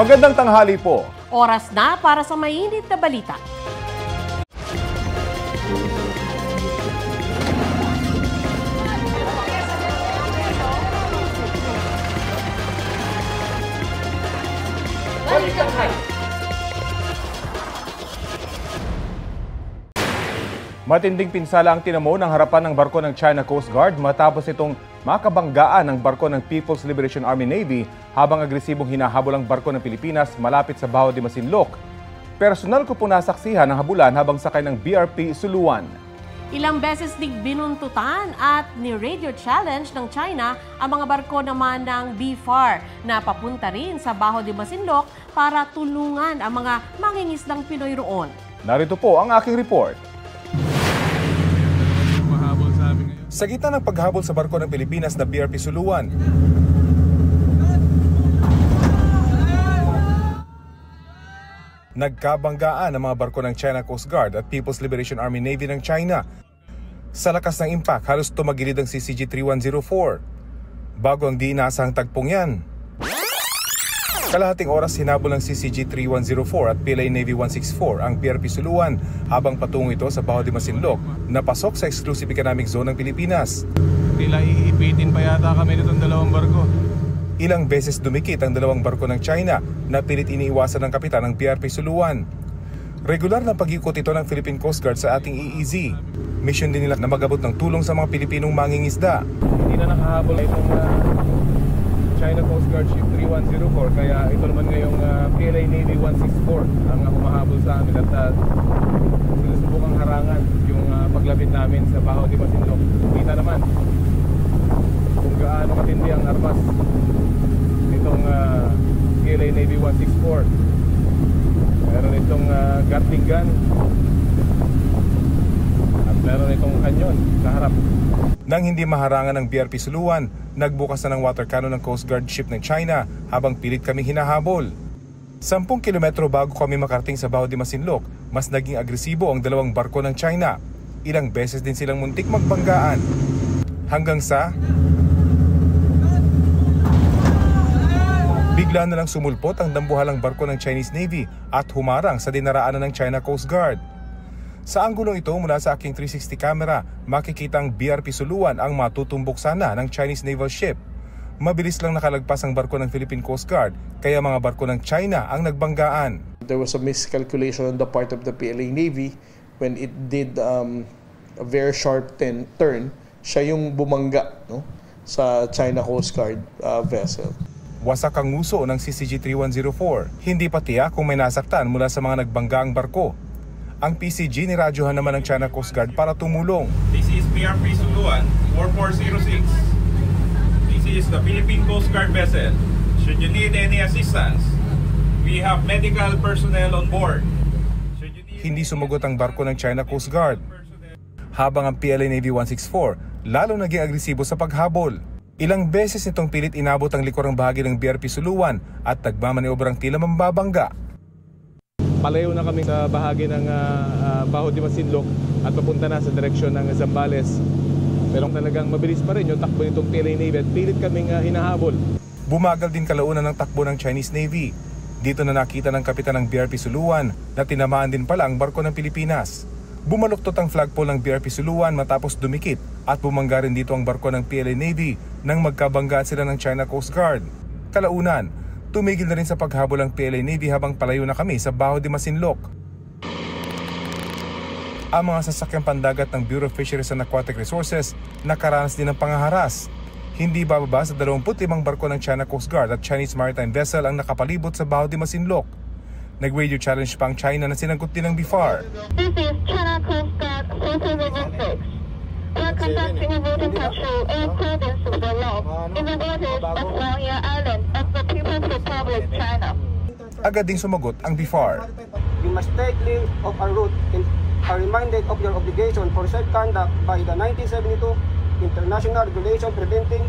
Magandang tanghali po. Oras na para sa mainit na balita. Matinding pinsala ang tinamo ng harapan ng barko ng China Coast Guard matapos itong makabanggaan ng barko ng People's Liberation Army Navy habang agresibong hinahabol ang barko ng Pilipinas malapit sa Baho de Masinloc. Personal ko po nasaksihan ang habulan habang sakay ng BRP Suluan. Ilang beses din binuntutan at ni-radio challenge ng China ang mga barko naman ng BFAR na papunta rin sa Baho de Masinloc para tulungan ang mga mangingisdang Pinoy roon. Narito po ang aking report. Sa gitna ng paghabol sa barko ng Pilipinas na BRP Suluan, nagkabanggaan ang mga barko ng China Coast Guard at People's Liberation Army Navy ng China. Sa lakas ng impact, halos tumagilid ang CCG-3104 bago ang di inaasahang tagpong yan. Kalahating oras hinabol ng CCG-3104 at PLA Navy 164 ang BRP Suluan habang patungo ito sa Baho de Masinloc na pasok sa Exclusive Economic Zone ng Pilipinas. Tila iipitin pa yata kami nitong dalawang barko. Ilang beses dumikit ang dalawang barko ng China na pilit iniiwasan ng kapitan ng BRP Suluan. Regular na pag-ikot ito ng Philippine Coast Guard sa ating EEZ. Mission din nila na mag-abot ng tulong sa mga Pilipinong mangingisda. Hindi na nakahabol itong China Coast Guard Ship 3104 kaya ito naman ngayong PLA Navy 164 ang humahabol sa amin at sinusubukang harangan yung paglapit namin sa Baho de Masinloc. Kita naman kung gaano katindi ang armas nitong PLA Navy 164. Meron itong guarding gun at meron itong kanyon sa harap. Nang hindi maharangan ng BRP Suluan, nagbukas na ng water cannon ng Coast Guard ship ng China habang pilit kaming hinahabol. 10 kilometro bago kami makarating sa Baho de Masinloc, mas naging agresibo ang dalawang barko ng China. Ilang beses din silang muntik magbanggaan. Hanggang sa bigla na lang sumulpot ang dambuhalang barko ng Chinese Navy at humarang sa dinaraanan ng China Coast Guard. Sa anggulong ito mula sa aking 360 camera, makikita ang BRP Suluan ang matutumbok sana ng Chinese naval ship. Mabilis lang nakalagpas ang barko ng Philippine Coast Guard, kaya mga barko ng China ang nagbanggaan. There was a miscalculation on the part of the PLA Navy when it did a very sharp turn. Siya yung bumangga, no, sa China Coast Guard vessel. Wasak ang nguso ng CCG-3104. Hindi pa tiyak kung may nasaktan mula sa mga nagbanggaang barko. Ang PCG niradyohan naman ng China Coast Guard para tumulong. This is BRP Suluan 4406. This is the Philippine Coast Guard vessel. Should you need any assistance, we have medical personnel on board. Hindi sumagot ang barko ng China Coast Guard. Habang ang PLA Navy 164 lalo naging agresibo sa paghabol. Ilang beses nitong pilit inabot ang likurang bahagi ng BRP Suluan at nagmamaniobrang tila mambabangga. Palayo na kami sa bahagi ng Baho de Masinloc at papunta na sa direksyon ng Zambales. Pero talagang mabilis pa rin yung takbo nitong PLA Navy at pilit kaming hinahabol. Bumagal din kalaunan ng takbo ng Chinese Navy. Dito na nakita ng kapitan ng BRP Suluan na tinamaan din pala ang barko ng Pilipinas. Bumaluktot ang flagpole ng BRP Suluan matapos dumikit at bumangga rin dito ang barko ng PLA Navy nang magkabanggaan sila ng China Coast Guard. Kalaunan, tumigil na rin sa paghabol ang PLA Navy habang palayo na kami sa Baho de Masinloc. Ang mga sasakyang pandagat ng Bureau of Fisheries and Aquatic Resources nakaranas din ng pangaharas. Hindi bababa sa 25 barko ng China Coast Guard at Chinese maritime vessel ang nakapalibot sa Baho de Masinloc. Nag-radio challenge pa ang China na sinagot din ng BFAR. This is China Coast Guard 4406. We are conducting a water patrol in accordance with the law in the waters of Huangya Island of the People's Republic of China. Agad ding sumagot ang BFAR. You must take leave of our route and are reminded of your obligation for safe conduct by the 1972 International Regulation Preventing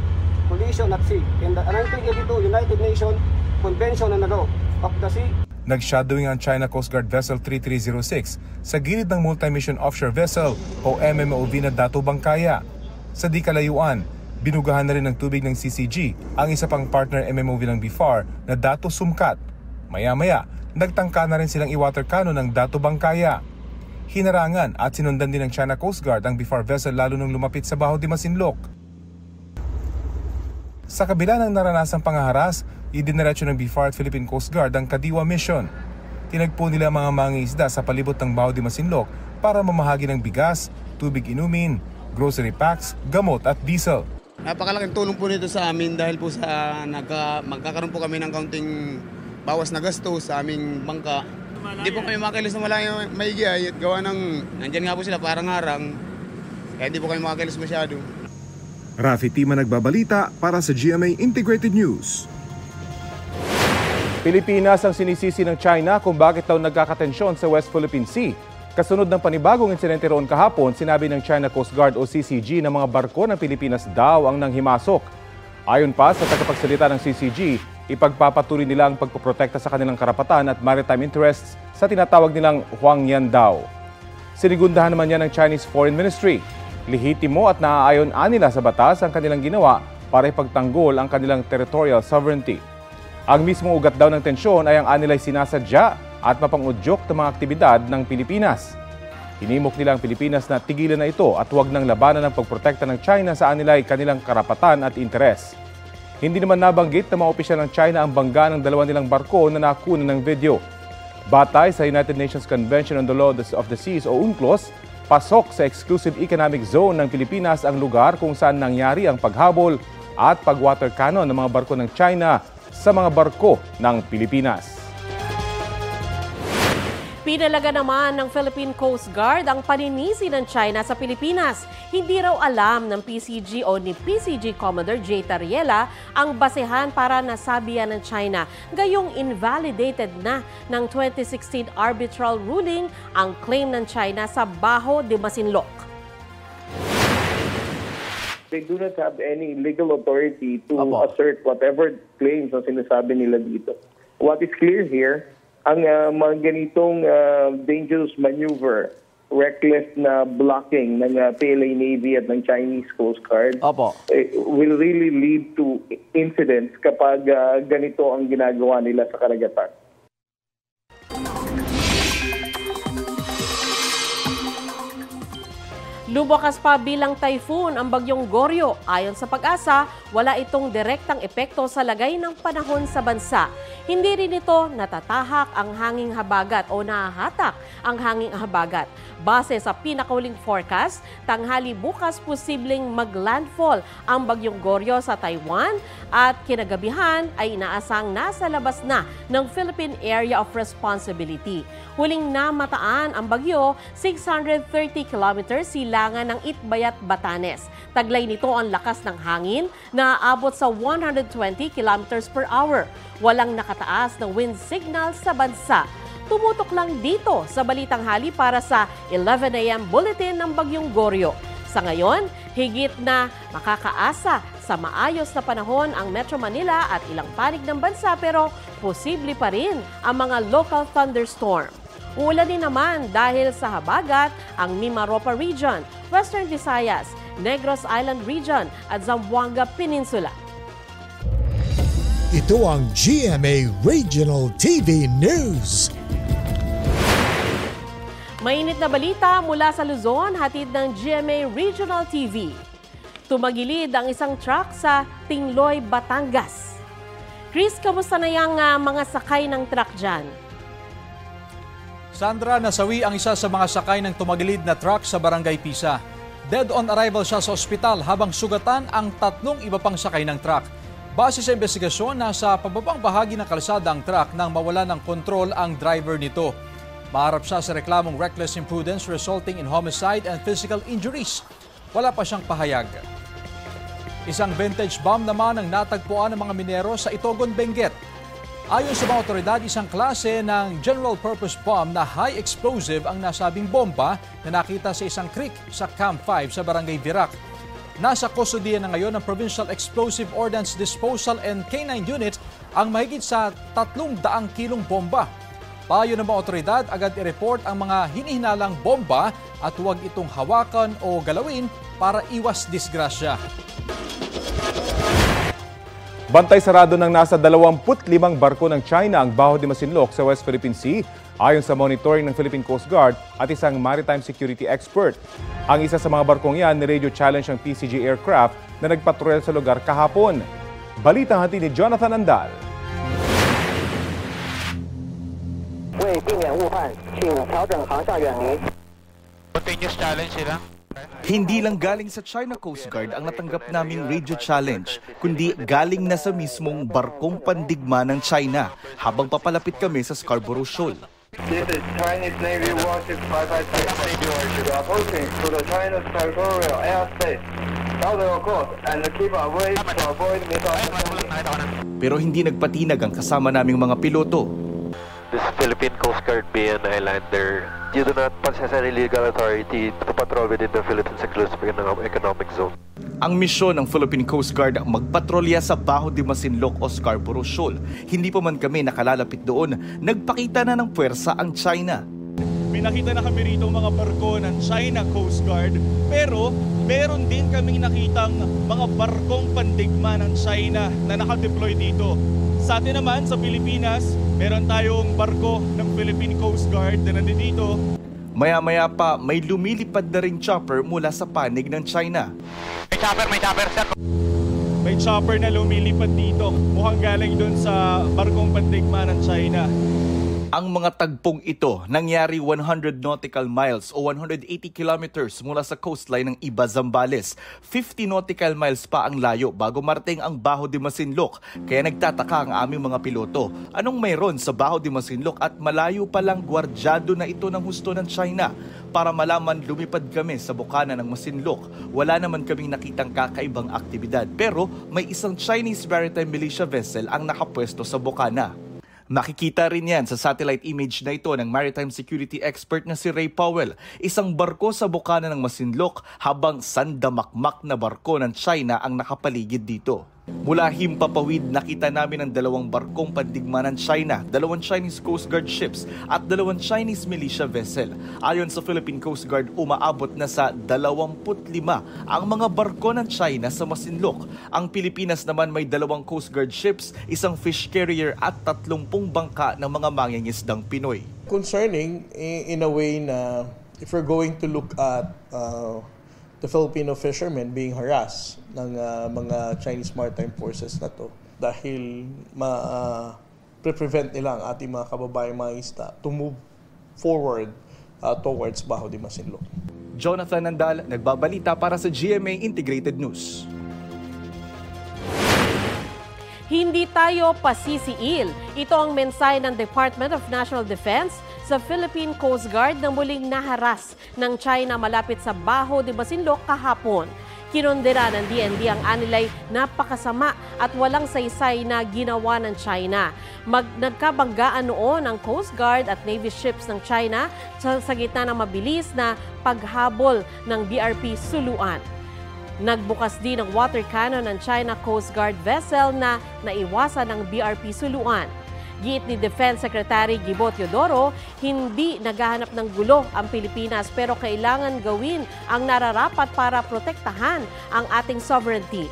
Collision at Sea and the 1982 United Nations Convention on the Law of the Sea. Nag-shadowing ang China Coast Guard Vessel 3306 sa gilid ng Multi-Mission Offshore Vessel o MMOV na Dato Bangkaya. Sa di kalayuan, binugahan na rin ng tubig ng CCG ang isa pang partner MMOV ng BFAR na Dato Sumkat. Maya-maya, nagtangka na rin silang i-water cannon ng Dato Bangkaya. Hinarangan at sinundan din ng China Coast Guard ang BFAR vessel lalo nung lumapit sa Baho de Masinloc. Sa kabila ng naranasang pangaharas, idiniretso ng BFAR at Philippine Coast Guard ang Kadiwa Mission. Tinagpo nila ang mga mangingisda sa palibot ng Baho de Masinloc para mamahagi ng bigas, tubig inumin, grocery packs, gamot at diesel. Napakalaking tulong po nito sa amin dahil po sa magkakaroon po kami ng kaunting bawas na gasto sa aming bangka. Hindi po kami makakilos na malayang maigi at gawa ng nandyan nga po sila parang harang. Kaya hindi po kami makakilos masyado. Rafi Tima nagbabalita para sa GMA Integrated News. Pilipinas ang sinisisi ng China kung bakit daw nagkakatensyon sa West Philippine Sea. Kasunod ng panibagong insidente roon kahapon, sinabi ng China Coast Guard o CCG na mga barko ng Pilipinas daw ang nanghimasok. Ayon pa sa tagapagsalita ng CCG, ipagpapatuloy nila ang pagpoprotekta sa kanilang karapatan at maritime interests sa tinatawag nilang Huangyan Dao. Sinigundahan naman yan ng Chinese Foreign Ministry. Lehitimo at naaayon-an nila sa batas ang kanilang ginawa para ipagtanggol ang kanilang territorial sovereignty. Ang mismong ugat daw ng tensyon ay ang anilay sinasadya at mapang-udyok ng mga aktibidad ng Pilipinas. Hinimok nila ang Pilipinas na tigilan na ito at huwag nang labanan ng pagprotekta ng China sa anilay kanilang karapatan at interes. Hindi naman nabanggit ng mga opisyal ng China ang bangga ng dalawa nilang barko na nakunan ng video. Batay sa United Nations Convention on the Law of the Seas o UNCLOS, pasok sa Exclusive Economic Zone ng Pilipinas ang lugar kung saan nangyari ang paghabol at pag-water cannon ng mga barko ng China sa mga barko ng Pilipinas. Pinalaga naman ng Philippine Coast Guard ang paninisi ng China sa Pilipinas. Hindi raw alam ng PCG o ni PCG Commodore J. Tariela ang basehan para nasabihan ng China. Gayong invalidated na ng 2016 arbitral ruling ang claim ng China sa Baho de Masinloc. They do not have any legal authority to assert whatever claims na sinasabi nila dito. What is clear here, ang mga ganitong dangerous maneuver, reckless na blocking ng PLA Navy at ng Chinese Coast Guard will really lead to incidents kapag ganito ang ginagawa nila sa karagatan. Lumakas pa bilang typhoon ang bagyong Goryo. Ayon sa Pag-asa, wala itong direktang epekto sa lagay ng panahon sa bansa. Hindi rin ito natatahak ang hanging habagat o nahahatak ang hanging habagat. Base sa pinakahuling forecast, tanghali bukas posibleng maglandfall ang bagyong Goryo sa Taiwan at kinagabihan ay inaasang nasa labas na ng Philippine Area of Responsibility. Huling namataan ang bagyo, 630 kilometers silangan ng Itbayat, Batanes. Taglay nito ang lakas ng hangin na aabot sa 120 kilometers per hour. Walang nakataas na wind signal sa bansa. Tumutok lang dito sa Balitang Hali para sa 11 a.m. bulletin ng bagyong Goryo. Sa ngayon, higit na makakaasa sa maayos na panahon ang Metro Manila at ilang panig ng bansa pero posible pa rin ang mga local thunderstorm. Uulanin naman dahil sa habagat ang Mimaropa Region, Western Visayas, Negros Island Region at Zamboanga Peninsula. Ito ang GMA Regional TV News. Mainit na balita mula sa Luzon, hatid ng GMA Regional TV. Tumagilid ang isang truck sa Tingloy, Batangas. Chris, kamusta na yung mga sakay ng truck dyan? Sandra, nasawi ang isa sa mga sakay ng tumagilid na truck sa Barangay Pisa. Dead on arrival siya sa ospital habang sugatan ang 3 iba pang sakay ng truck. Base sa investigasyon, nasa pababang bahagi ng kalsada ang truck nang mawala ng kontrol ang driver nito. Maharap siya sa reklamong reckless imprudence resulting in homicide and physical injuries. Wala pa siyang pahayag. Isang vintage bomb naman ang natagpuan ng mga minero sa Itogon, Benguet. Ayon sa mga otoridad, isang klase ng general purpose bomb na high explosive ang nasabing bomba na nakita sa isang creek sa Camp 5 sa Barangay Virac. Nasa kustodiya na ngayon ng Provincial Explosive Ordnance Disposal and K9 Unit ang mahigit sa 300 kilong bomba. Payo ng mga otoridad, agad i-report ang mga hinihinalang bomba at huwag itong hawakan o galawin para iwas disgrasya. Bantay sarado ng nasa 25 barko ng China ang Baho de Masinloc sa West Philippine Sea ayon sa monitoring ng Philippine Coast Guard at isang maritime security expert. Ang isa sa mga barkong yan ni-radio challenge ang PCG aircraft na nagpatrol sa lugar kahapon. Balitang hatid ni Jonathan Andal. Continuous challenge sila. Hindi lang galing sa China Coast Guard ang natanggap naming radio challenge, kundi galing na sa mismong barkong pandigma ng China habang papalapit kami sa Scarborough Shoal. This is Chinese Navy Warship 556 approaching to the China's territorial airspace. Follow your course and keep away to avoid misunderstanding. Pero hindi nagpatinag ang kasama naming mga piloto. This Philippine Coast Guard being an islander, you do not possess any legal authority to patrol within the Philippines Exclusive Economic Zone. Ang misyon ng Philippine Coast Guard magpatrolya sa Baho de Masinloc o Scarborough Shoal. Hindi pa man kami nakalalapit doon, nagpakita na ng puwersa ang China. May nakita na kami rito mga barko ng China Coast Guard, pero meron din kaming nakitang mga barkong pandigma ng China na nakadeploy dito. Sa atin naman, sa Pilipinas, meron tayong barko ng Philippine Coast Guard na nandito. Maya-maya pa, may lumilipad na ring chopper mula sa panig ng China. May chopper, sir. May chopper na lumilipad dito. Mukhang galing doon sa barkong pandigma ng China. Ang mga tagpong ito nangyari 100 nautical miles o 180 kilometers mula sa coastline ng Iba, Zambales. 50 nautical miles pa ang layo bago marating ang Baho de Masinloc. Kaya nagtataka ang aming mga piloto. Anong mayroon sa Baho de Masinloc at malayo palang gwardyado na ito ng husto ng China? Para malaman lumipad kami sa bukana ng Masinloc. Wala naman kaming nakitang kakaibang aktibidad. Pero may isang Chinese maritime militia vessel ang nakapwesto sa bukana. Makikita rin yan sa satellite image na ito ng maritime security expert na si Ray Powell. Isang barko sa bukana ng Masinloc habang sandamakmak na barko ng China ang nakapaligid dito. Mula Himpapawid, nakita namin ang 2 barkong pandigma ng China, 2 Chinese Coast Guard ships at 2 Chinese militia vessel. Ayon sa Philippine Coast Guard, umaabot na sa 25 ang mga barko ng China sa Masinloc. Ang Pilipinas naman may 2 Coast Guard ships, isang fish carrier at 30 bangka ng mga mangingisdang Pinoy. Concerning in a way na if we're going to look at the Filipino fishermen being harassed ng mga Chinese maritime forces na to dahil prevent nila ang ating mga kababayang mga isda to move forward towards Baho de Masinloc. Jonathan Nandal, nagbabalita para sa GMA Integrated News. Hindi tayo pasisiil. Ito ang mensahe ng Department of National Defense sa Philippine Coast Guard na muling naharas ng China malapit sa Baho de Masinloc kahapon. Kinondera ng DND ang anilay napakasama at walang saysay na ginawa ng China. Nagkabanggaan noon ang Coast Guard at Navy ships ng China sa gitna ng mabilis na paghabol ng BRP Suluan. Nagbukas din ang water cannon ng China Coast Guard vessel na naiwasan ng BRP Suluan. Giit ni Defense Secretary Gibo Teodoro, hindi naghahanap ng gulo ang Pilipinas pero kailangan gawin ang nararapat para protektahan ang ating sovereignty.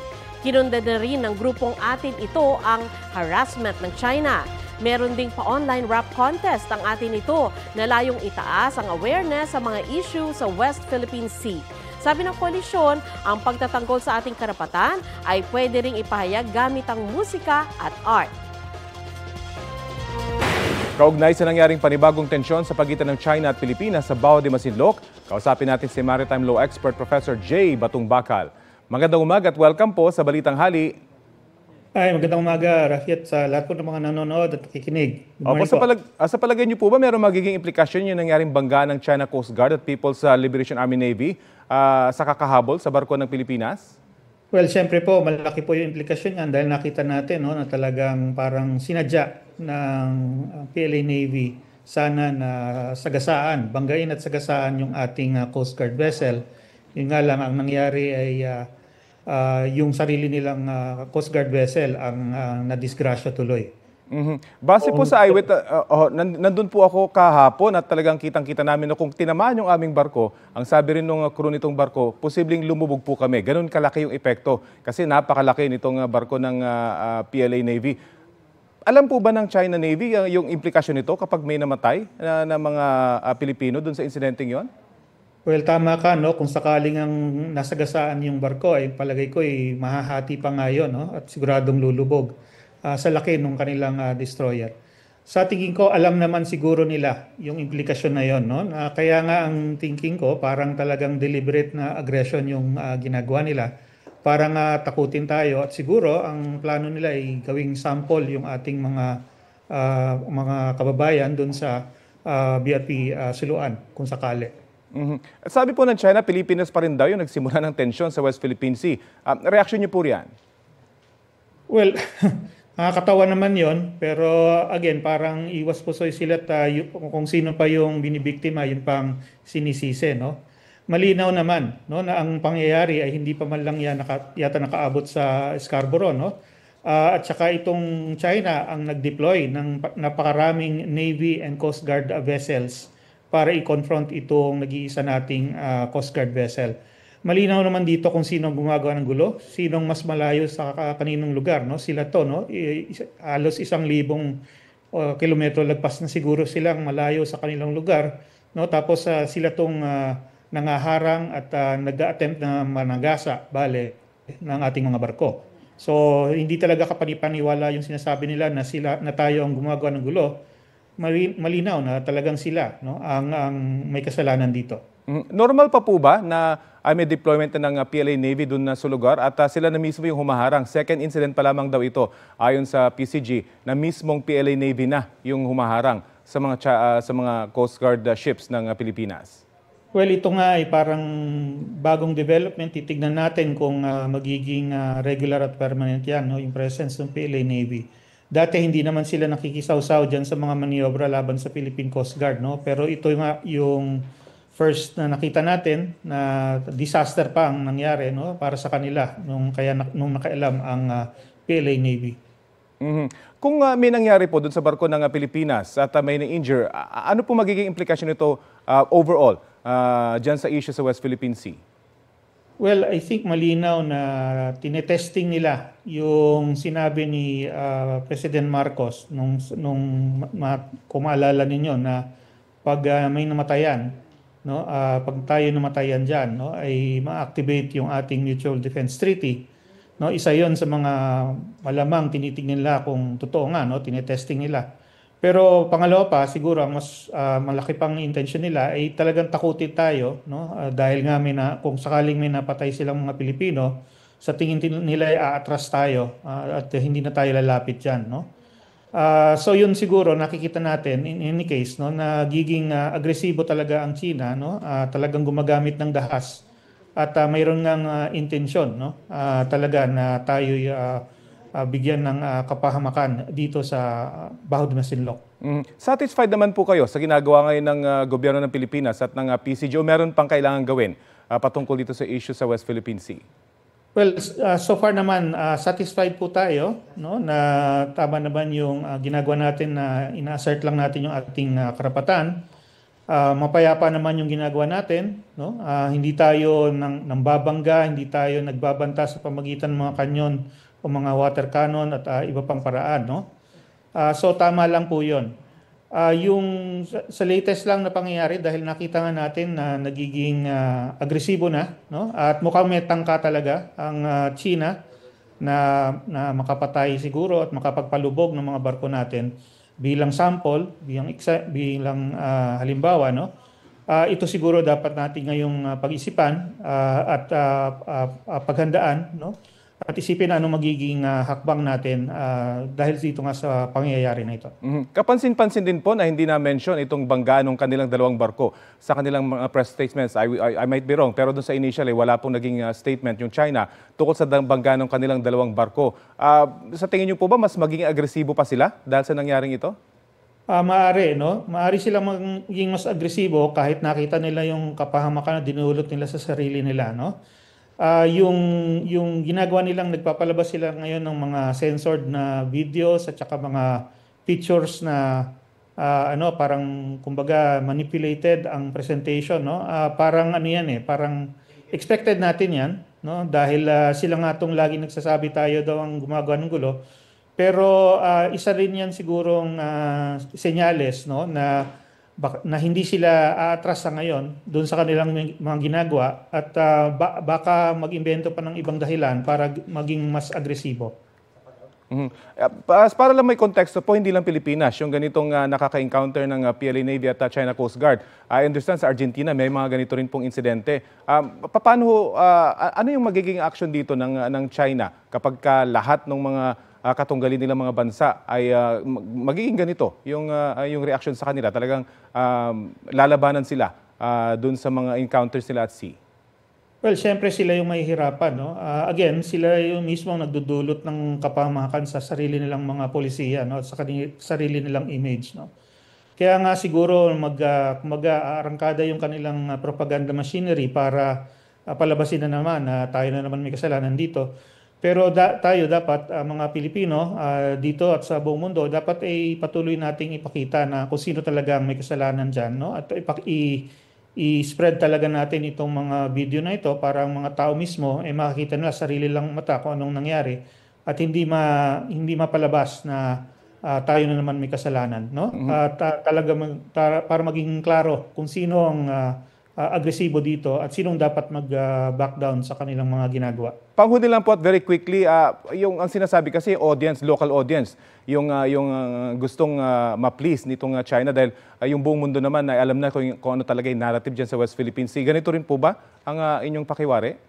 Kinundan na rin ng grupong atin ito ang harassment ng China. Meron ding pa-online rap contest ang atin ito na layong itaas ang awareness sa mga issue sa West Philippine Sea. Sabi ng koalisyon, ang pagtatanggol sa ating karapatan ay pwede ring ipahayag gamit ang musika at art. Kaugnay sa nangyaring panibagong tensyon sa pagitan ng China at Pilipinas sa Baho de Masinloc, kausapin natin si Maritime Law Expert Professor J. Batong Bakal. Magandang umaga at welcome po sa Balitang Hali. Ay, magandang umaga, Rafi, at sa lahat po ng mga nanonood at nakikinig. Opo, sa palagay niyo po ba mayroong magiging implikasyon yung nangyaring bangga ng China Coast Guard at People's Liberation Army Navy sa kakahabol sa barko ng Pilipinas? Well, siyempre po, malaki po yung implikasyon yan dahil nakita natin na talagang parang sinadya ng PLA Navy sana na sagasaan, banggain at sagasaan yung ating Coast Guard vessel. Yun nga lang, ang nangyari ay yung sarili nilang Coast Guard vessel ang nadisgrasya tuloy. Base po sa nandun po ako kahapon at talagang kitang-kita namin na kung tinamaan yung aming barko, ang sabi rin ng crew nitong barko, posibleng lumubog po kami. Ganun kalaki yung epekto kasi napakalaki nitong barko ng PLA Navy. Alam po ba ng China Navy yung implikasyon nito kapag may namatay na mga Pilipino dun sa insidenteng yon? Well, tama ka, no? Kung sakaling ang nasagasaan yung barko, ay palagay ko ay mahahati pa nga yun, no? At siguradong lulubog sa laki ng kanilang destroyer. Sa tingin ko, alam naman siguro nila yung implikasyon na yon, no? Kaya nga ang thinking ko, parang talagang deliberate na aggression yung ginagawa nila. Parang takutin tayo at siguro ang plano nila ay gawing sample yung ating mga kababayan doon sa BRP Suluan kung sakali. At sabi po ng China, Pilipinas pa rin daw yung nagsimula ng tensyon sa West Philippine Sea. Reaction niyo po riyan? Well, nakakatawa naman yon, pero again, parang iwas pusoy sila kung sino pa yung binibiktima, yun pang sinisisi, no? Malinaw naman, no, na ang pangyayari ay hindi pa man lang yan yata nakaabot sa Scarborough, no? At saka itong China ang nag-deploy ng napakaraming Navy and Coast Guard vessels para i-confront itong nag-iisa nating Coast Guard vessel. Malinaw naman dito kung sino ang gumagawa ng gulo, sinong mas malayo sa kaninong lugar, no? Sila to, no? Halos 1,000 kilometro lagpas na siguro silang malayo sa kanilang lugar, no? Tapos sila tong nangaharang at nag-attempt na managasa ng ating mga barko. So hindi talaga kapanipaniwala yung sinasabi nila na tayo ang gumagawa ng gulo. Malinaw na talagang sila, no, ang may kasalanan dito. Normal pa po ba na may deployment ng PLA Navy doon sa lugar at sila na mismo yung humaharang? Second incident pa lamang daw ito ayon sa PCG na mismong PLA Navy na yung humaharang sa mga Coast Guard ships ng Pilipinas. Well, ito nga ay parang bagong development. Titignan natin kung magiging regular at permanent yan, no, yung presence ng PLA Navy. Dati hindi naman sila nakikisaw-saw dyan sa mga maniobra laban sa Philippine Coast Guard, no? Pero ito nga yung first na nakita natin na disaster pa ang nangyari, no, para sa kanila nung nakailam ang PLA Navy. Kung may nangyari po doon sa barko ng Pilipinas at may na-injure, ano po magiging implikasyon nito overall dyan sa issue sa West Philippine Sea? Well, I think malinaw na tinetesting nila yung sinabi ni President Marcos kung maalala ninyo na pag may namatayan, no, pag tayo namatayan diyan, no, ay ma-activate yung ating Mutual Defense Treaty, no. Isa 'yon sa mga malamang tinitingnan nila kung totoo nga, no, tinetesting nila. Pero pangalawa pa, siguro ang mas malaki pang intention nila ay talagang takutin tayo, no? Dahil nga kung sakaling may napatay silang mga Pilipino, sa tingin nila ay aatras tayo at hindi na tayo lalapit diyan, no? So yun siguro nakikita natin in any case, no, nagiging agresibo talaga ang China, no? Talagang gumagamit ng dahas at mayroon ngang intensyon, no? Talaga na tayo bigyan ng kapahamakan dito sa Baho de Masinloc. Satisfied naman po kayo sa ginagawa ngayon ng gobyerno ng Pilipinas at ng PCG o meron pang kailangan gawin patungkol dito sa issue sa West Philippine Sea? Well, so far naman satisfied po tayo, no, na tama naman yung ginagawa natin na ina-assert lang natin yung ating karapatan. Mapayapa naman yung ginagawa natin, no? Hindi tayo nang babangga, hindi tayo nagbabanta sa pamagitan ng mga kanyon o mga water cannon at iba pang paraan, no? So tama lang po 'yon. Yung sa latest lang na pangyayari dahil nakita nga natin na nagiging agresibo na, no? At mukhang may tangka talaga ang China na makapatay siguro at makapagpalubog ng mga barko natin. Bilang sample, bilang halimbawa, no? Ito siguro dapat natin ngayong pag-isipan at paghandaan, no? At isipin ano magiging hakbang natin dahil dito nga sa pangyayari na ito. Kapansin-pansin din po na hindi na-mention itong bangga ng kanilang dalawang barko sa kanilang mga press statements. I might be wrong, pero doon sa initial wala pong naging statement yung China tungkol sa bangga ng kanilang dalawang barko. Sa tingin niyo po ba mas magiging agresibo pa sila dahil sa nangyaring ito? Maaari, no? Maaari silang maging mas agresibo kahit nakita nila yung kapahamakan na dinulot nila sa sarili nila, no? Yung ginagawa nilang nagpapalabas sila ngayon ng mga censored na videos at saka mga pictures na parang kumbaga manipulated ang presentation, no? Parang ano yan parang expected natin yan, no? Dahil sila nga tong lagi nagsasabi tayo daw ang gumagawa ng gulo. Pero isa rin yan sigurong senyales, no, na hindi sila aatras sa ngayon doon sa kanilang mga ginagawa at baka mag-imbento pa ng ibang dahilan para maging mas agresibo. Para lang may konteksto po, hindi lang Pilipinas yung ganitong nakaka-encounter ng PLA Navy at China Coast Guard. I understand sa Argentina may mga ganito rin pong insidente. Ano yung magiging action dito ng China kapag lahat ng mga katunggalin nilang mga bansa ay magiging ganito yung reaction sa kanila? Talagang lalabanan sila dun sa mga encounters nila at sea. Well, siyempre sila yung mahihirapan, no? Again, sila yung mismo ang nagdudulot ng kapahamakan sa sarili nilang mga polisiya, no? Sa sarili nilang image, no? Kaya nga siguro mag-aarangkada yung kanilang propaganda machinery para palabasin na naman na tayo na naman may kasalanan dito. Pero tayo dapat, mga Pilipino dito at sa buong mundo, dapat ay patuloy nating ipakita na kung sino talaga may kasalanan dyan, no? At i-spread talaga natin itong mga video na ito para ang mga tao mismo makikita nila sarili lang mata kung anong nangyari at hindi mapalabas na tayo na naman may kasalanan, no? Talaga para maging klaro kung sino ang agresibo dito at sinong dapat mag-back down sa kanilang mga ginagawa. Panghuli lang po at very quickly, ang sinasabi kasi audience, local audience, yung gustong ma-please nitong China dahil yung buong mundo naman ay alam na kung ano talaga yung narrative dyan sa West Philippine Sea. Ganito rin po ba ang inyong pakiwari?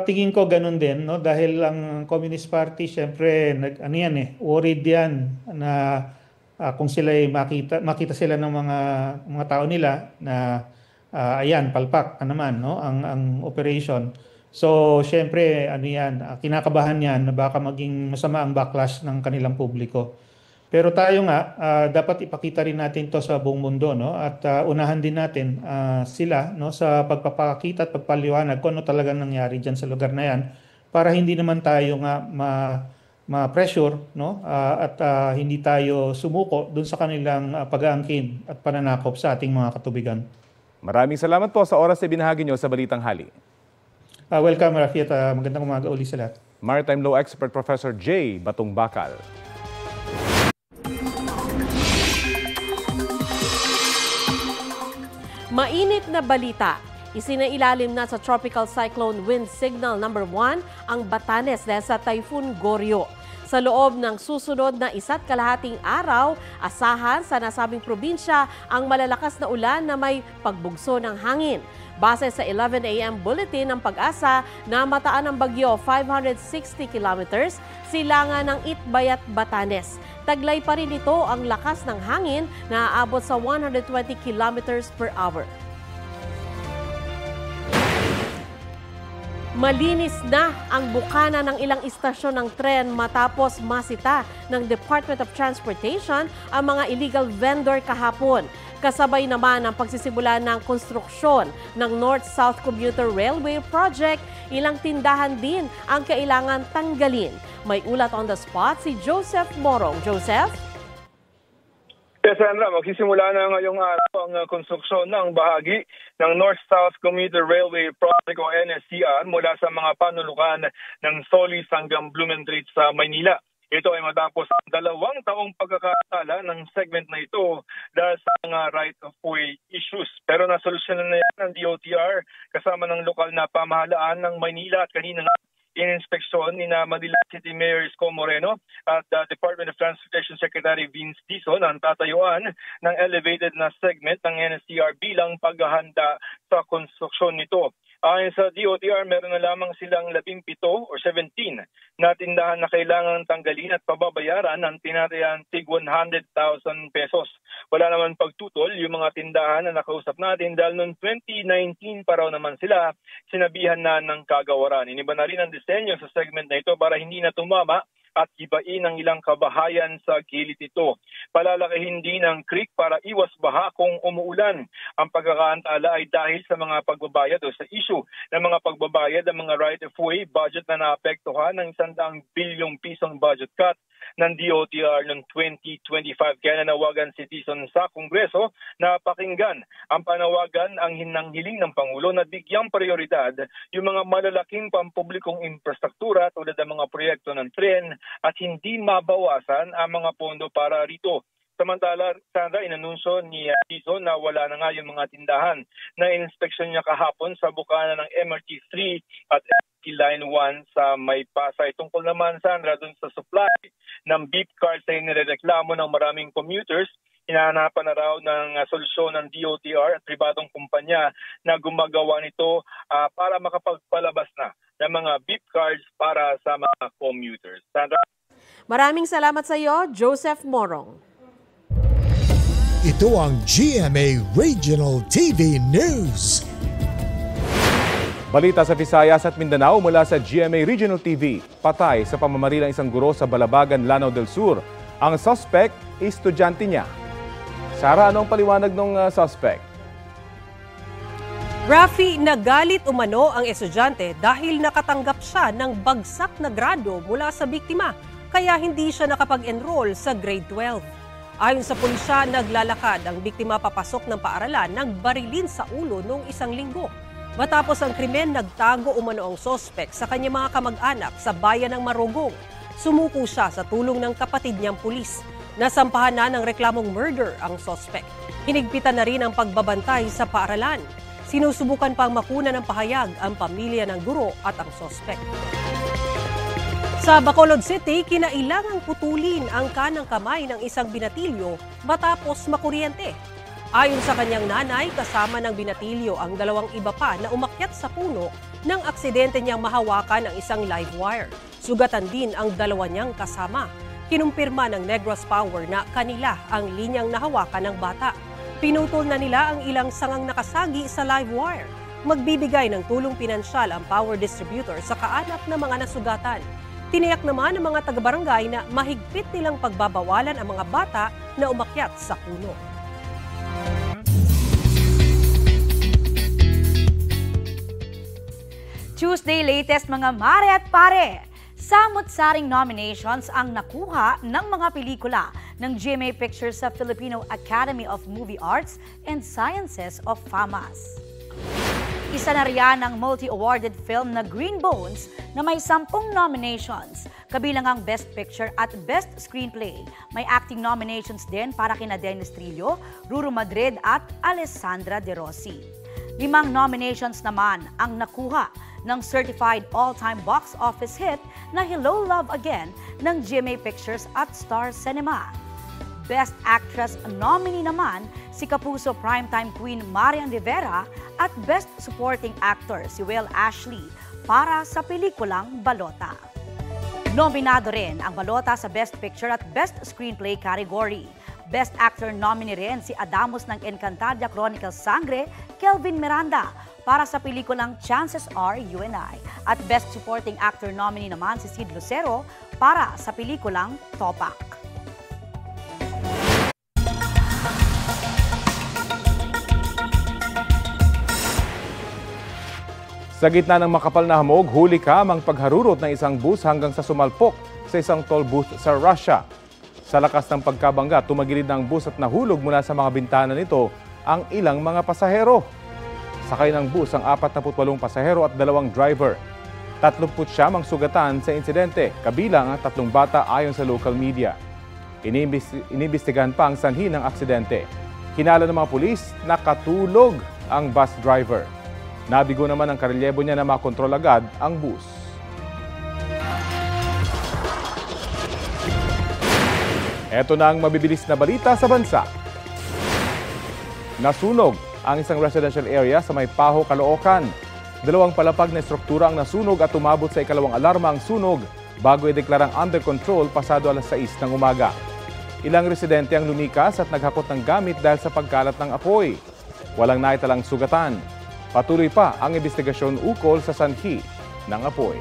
Tingin ko ganun din, no? Dahil ang Communist Party, syempre, worried yan na kung sila makita sila ng mga tao nila na ayan, palpak naman, no? Ang operation. So, syempre, kinakabahan yan na baka maging masama ang backlash ng kanilang publiko. Pero tayo nga, dapat ipakita rin natin to sa buong mundo, no? At unahan din natin sila, no, sa pagpapakita at pagpaliwanag kung ano talagang nangyari dyan sa lugar na yan para hindi naman tayo nga ma-pressure, no? At hindi tayo sumuko dun sa kanilang pag-aangkin at pananakop sa ating mga katubigan. Maraming salamat po sa oras na binahagi nyo sa Balitang Hali. Welcome, Rafi, at magandang umaga uli sa lahat. Maritime Law Expert Professor J. Batong Bakal. Mainit na balita. Isinailalim na sa Tropical Cyclone Wind Signal number 1 ang Batanes dahil sa Typhoon Goryo. Sa loob ng susunod na 1.5 araw, asahan sa nasabing probinsya ang malalakas na ulan na may pagbugso ng hangin. Base sa 11 a.m. bulletin ng Pag-asa, namataan ng bagyo 560 kilometers silangan ng Itbayat, Batanes. Taglay pa rin ito ang lakas ng hangin na aabot sa 120 kilometers per hour. Malinis na ang bukana ng ilang istasyon ng tren matapos masita ng Department of Transportation ang mga illegal vendor kahapon. Kasabay naman ang pagsisimula ng konstruksyon ng North-South Commuter Railway Project, ilang tindahan din ang kailangan tanggalin. May ulat on the spot si Joseph Morong. Joseph? Yes, Sandra, magsisimula na ngayong araw ang konstruksyon ng bahagi ng North-South Commuter Railway Project o NSCR mula sa mga panulukan ng Solis hanggang Blumentritt sa Maynila. Ito ay matapos ang 2 taong pagkakatala ng segment na ito dahil sa mga right-of-way issues. Pero nasolusyonan na yan ng DOTR kasama ng lokal na pamahalaan ng Maynila at kanina nga in-inspeksyon ni Manila City Mayor Isko Moreno at Department of Transportation Secretary Vince Dizon ang tatayuan ng elevated na segment ng NSCR bilang paghahanda sa konstruksyon nito. Ayon sa DOTR, meron na lamang silang 17 or 17 na tindahan na kailangan tanggalin at pababayaran ng tinatayang tig 100,000 pesos. Wala naman pagtutol yung mga tindahan na nakausap natin dahil noong 2019 pa raw naman sila sinabihan na ng kagawaran. Iniba na rin ang disenyo sa segment na ito para hindi na tumama at ibain ang ilang kabahayan sa gilid ito. Palalakihin din ang creek para iwas baha kung umuulan. Ang pagkakaantala ay dahil sa mga pagbabayad o sa issue ng mga pagbabayad ng mga right-of-way budget na naapektuhan ng 100 bilyong pisong budget cut ng DOTR noong 2025. Kaya nanawagan si Dizon sa Kongreso na pakinggan ang panawagan ang hinanghiling ng Pangulo na bigyang prioridad yung mga malalaking pampublikong infrastruktura tulad ng mga proyekto ng tren at hindi mabawasan ang mga pondo para rito. Samantala, Sandra, inanunsyo ni Dizon na wala na nga yung mga tindahan na inspeksyon niya kahapon sa bukana ng MRT3 at MRT Line 1 sa Maypasay. Tungkol naman, Sandra, dun sa supply ng beef cards na inireklamo ng maraming commuters, hinahanapan na raw ng solusyon ng DOTR at pribadong kumpanya na gumagawa nito para makapagpalabas na ng mga beef cards para sa mga commuters. Sandra? Maraming salamat sa iyo, Joseph Morong. Ito ang GMA Regional TV News. Balita sa Visayas at Mindanao mula sa GMA Regional TV. Patay sa pamamaril ng isang guro sa Balabagan, Lanao del Sur. Ang suspect, estudyante niya. Sara, anong paliwanag ng suspect? Rafi, nagalit umano ang estudyante dahil nakatanggap siya ng bagsak na grado mula sa biktima, kaya hindi siya nakapag-enroll sa grade 12. Ayon sa pulisya, naglalakad ang biktima papasok ng paaralan nang barilin sa ulo noong isang linggo. Matapos ang krimen, nagtago umano ang sospek sa kanyang mga kamag-anak sa bayan ng Marugong. Sumuko siya sa tulong ng kapatid niyang pulis. Nasampahan na ng reklamong murder ang sospek. Hinigpitan na rin ang pagbabantay sa paaralan. Sinusubukan pang makuna ng pahayag ang pamilya ng guro at ang sospek. Sa Bacolod City, kinailangang putulin ang kanang kamay ng isang binatilyo matapos makuryente. Ayon sa kanyang nanay, kasama ng binatilyo ang dalawang iba pa na umakyat sa puno nang aksidente niyang mahawakan ang isang live wire. Sugatan din ang dalawa niyang kasama. Kinumpirma ng Negros Power na kanila ang linyang nahawakan ng bata. Pinutol na nila ang ilang sangang nakasagi sa live wire. Magbibigay ng tulong pinansyal ang power distributor sa kaanap ng mga nasugatan. Tiniyak naman ng mga taga-barangay na mahigpit nilang pagbabawalan ang mga bata na umakyat sa puno. Tuesday latest mga mare at pare. Samot-saring nominations ang nakuha ng mga pelikula ng GMA Pictures sa Filipino Academy of Movie Arts and Sciences of FAMAS. Isa na riyan ang multi-awarded film na Green Bones na may 10 nominations, kabilang ang Best Picture at Best Screenplay. May acting nominations din para kina Dennis Trillo, Ruru Madrid at Alessandra De Rossi. 5 nominations naman ang nakuha ng certified all-time box office hit na Hello Love Again ng GMA Pictures at Star Cinema. Best Actress nominee naman si Kapuso Primetime Queen Marian Rivera at Best Supporting Actor si Will Ashley para sa pelikulang Balota. Nominado rin ang Balota sa Best Picture at Best Screenplay category. Best Actor nominee rin si Adamos ng Encantadia Chronicles Sangre, Kelvin Miranda para sa pelikulang Chances Are You and I. At Best Supporting Actor nominee naman si Sid Lucero para sa pelikulang Topak. Sa gitna ng makapal na hamog, huli kamang pagharurot ng isang bus hanggang sa sumalpok sa isang toll booth sa Russia. Sa lakas ng pagkabangga, tumagilid ng bus at nahulog mula sa mga bintana nito ang ilang mga pasahero. Sakay ng bus ang 48 pasahero at 2 driver. 39 ang sugatan sa insidente, kabilang ang 3 bata ayon sa local media. Iniimbestigahan pa ang sanhi ng aksidente. Hinala ng mga pulis, nakatulog ang bus driver. Nabigo naman ang karelyebo niya na makontrol agad ang bus. Ito na ang mabibilis na balita sa bansa. Nasunog ang isang residential area sa Maypaho, Caloocan. 2 palapag na struktura ang nasunog at umabot sa ikalawang alarma ang sunog bago ideklarang under control pasado alas 6 ng umaga. Ilang residente ang lumikas at naghakot ng gamit dahil sa pagkalat ng apoy. Walang naitalang sugatan. Patuloy pa ang investigasyon ukol sa sanhi ng apoy.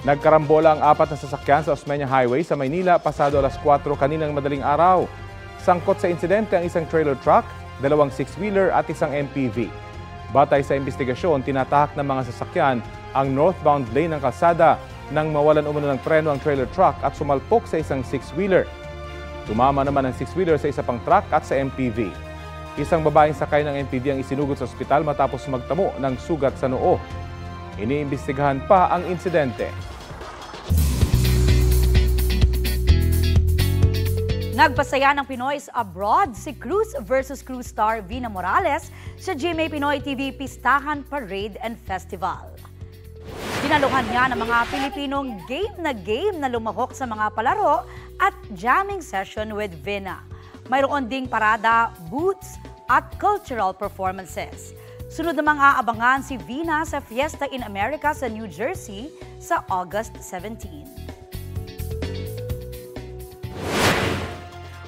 Nagkarambola ang 4 na sasakyan sa Osmeña Highway sa Maynila pasado alas 4 kaninang madaling araw. Sangkot sa insidente ang isang trailer truck, 2 6-wheeler at isang MPV. Batay sa investigasyon, tinatahak ng mga sasakyan ang northbound lane ng kalsada nang mawalan umano ng preno ang trailer truck at sumalpok sa isang six-wheeler. Tumama naman ang six-wheeler sa isa pang truck at sa MPV. Isang babaeng sakay ng MPV ang isinugod sa ospital matapos magtamo ng sugat sa noo. Iniimbestigahan pa ang insidente. Nagpasaya ng Pinoys abroad si Cruz versus Cruz star Vina Morales sa GMA Pinoy TV Pistahan Parade and Festival. Dinaluhan niya ng mga Pilipinong game na lumahok sa mga palaro at jamming session with Vina. Mayroon ding parada, booths at cultural performances. Sunod namang aabangan si Vina sa Fiesta in America sa New Jersey sa August 17.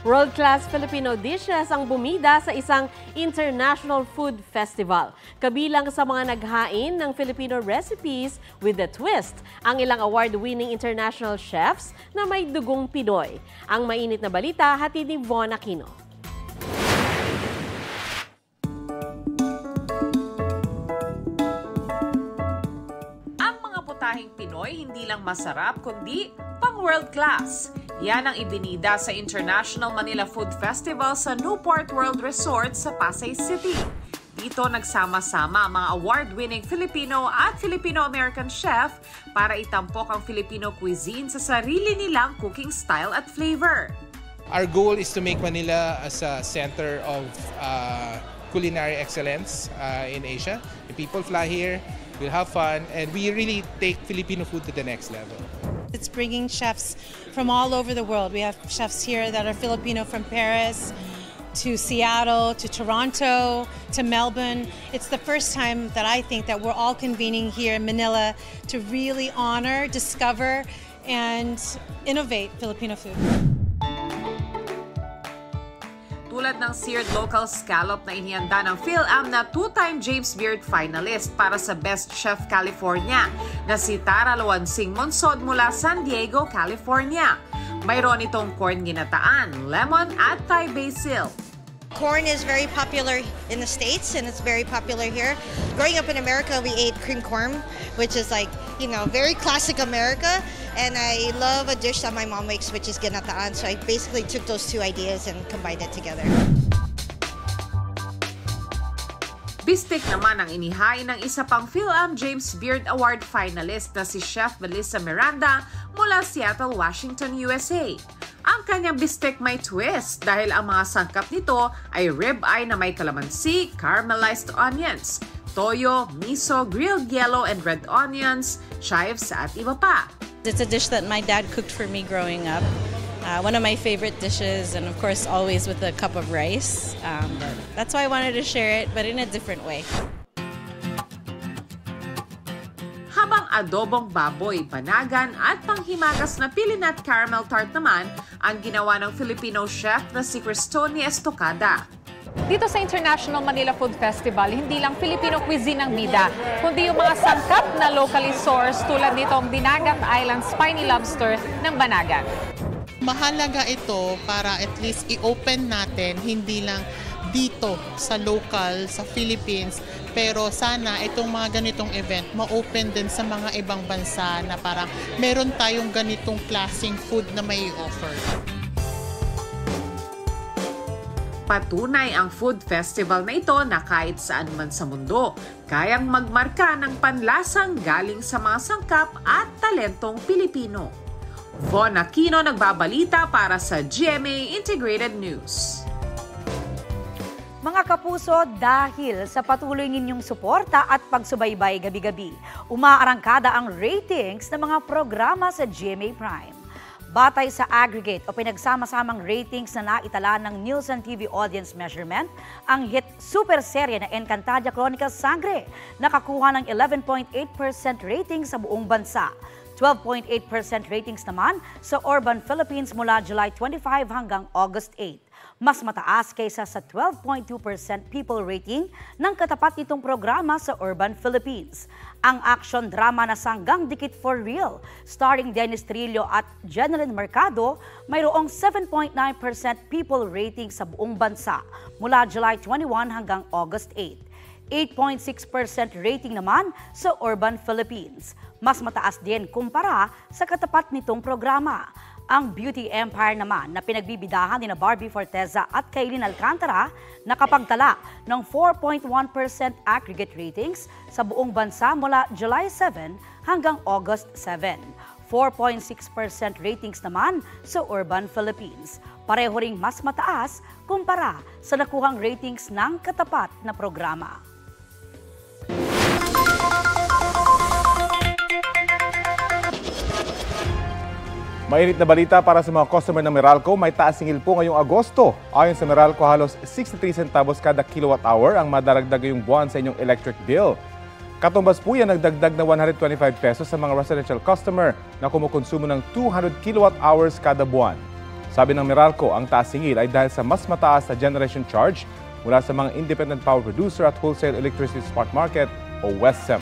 World-class Filipino dishes ang bumida sa isang international food festival. Kabilang sa mga naghain ng Filipino recipes with a twist, ang ilang award-winning international chefs na may dugong Pinoy. Ang mainit na balita, hatid ni Von Aquino. Ang mga putahing Pinoy hindi lang masarap kundi pang world class. Yan ang ibinida sa International Manila Food Festival sa Newport World Resort sa Pasay City. Dito nagsama-sama ang mga award-winning Filipino at Filipino-American chef para itampok ang Filipino cuisine sa sarili nilang cooking style at flavor. Our goal is to make Manila as a center of culinary excellence in Asia. The people fly here, we'll have fun, and we really take Filipino food to the next level. It's bringing chefs from all over the world. We have chefs here that are Filipino from Paris to Seattle to Toronto to Melbourne. It's the first time that I think that we're all convening here in Manila to really honor, discover, and innovate Filipino food. Tulad ng seared local scallop na inihanda ng PhilAm na two-time James Beard finalist para sa Best Chef California na si Tara Luansing Monsod mula San Diego, California. Mayroon itong corn ginataan, lemon at Thai basil. Corn is very popular in the States and it's very popular here. Growing up in America, we ate cream corn, which is like, you know, very classic America. And I love a dish that my mom makes, which is ginataan. So I basically took those two ideas and combined it together. Bistek naman ang inihain ng isa pang PhilAm James Beard Award finalist na si Chef Melissa Miranda mula Seattle, Washington, USA. Ang kanyang bistek may twist dahil ang mga sangkap nito ay rib-eye na may kalamansi, caramelized onions, toyo, miso, grilled yellow and red onions, chives at iba pa. It's a dish that my dad cooked for me growing up. One of my favorite dishes, and of course always with a cup of rice. But that's why I wanted to share it, but in a different way. Habang adobong baboy, panagan at panghimagas na pilinat caramel tart naman ang ginawa ng Filipino chef na si Cristoni Estocada. Dito sa International Manila Food Festival, hindi lang Filipino cuisine ang bida, kundi yung mga sangkap na locally sourced tulad nitong Dinagat Island Spiny Lobster ng Banagan. Mahalaga ito para at least i-open natin, hindi lang dito sa local, sa Philippines, pero sana itong mga ganitong event ma-open din sa mga ibang bansa na parang meron tayong ganitong klaseng food na may offer. Patunay ang food festival na ito na kahit saan man sa mundo, kayang magmarka ng panlasang galing sa mga sangkap at talentong Pilipino. Von Aquino nagbabalita para sa GMA Integrated News. Mga kapuso, dahil sa patuloy ninyong suporta at pagsubaybay gabi-gabi, umaarangkada ang ratings ng mga programa sa GMA Prime. Batay sa aggregate o pinagsama-samang ratings na naitala ng Nielsen TV Audience Measurement, ang hit super serye na Encantadia Chronicles Sangre nakakuha ng 11.8% rating sa buong bansa. 12.8% ratings naman sa Urban Philippines mula July 25 hanggang August 8. Mas mataas kaysa sa 12.2% people rating ng katapat nitong programa sa Urban Philippines. Ang action drama na Sanggang Dikit for Real, starring Dennis Trillo at Jeneline Mercado, mayroong 7.9% people rating sa buong bansa mula July 21 hanggang August 8. 8.6% rating naman sa Urban Philippines. Mas mataas din kumpara sa katapat nitong programa. Ang Beauty Empire naman na pinagbibidahan ni Barbie Forteza at Kailin Alcantara nakapagtala ng 4.1% aggregate ratings sa buong bansa mula July 7 hanggang August 7. 4.6% ratings naman sa Urban Philippines. Pareho ring mas mataas kumpara sa nakuhang ratings ng katapat na programa. Mainit na balita para sa mga customer ng Meralco, may taas singil po ngayong Agosto. Ayon sa Meralco, halos 63 centavos kada kilowatt hour ang madaragdag ngayong buwan sa inyong electric bill. Katumbas po yan, nagdagdag na 125 pesos sa mga residential customer na kumukonsumo ng 200 kilowatt hours kada buwan. Sabi ng Meralco, ang taas singil ay dahil sa mas mataas na generation charge mula sa mga independent power producer at wholesale electricity spot market o WESM.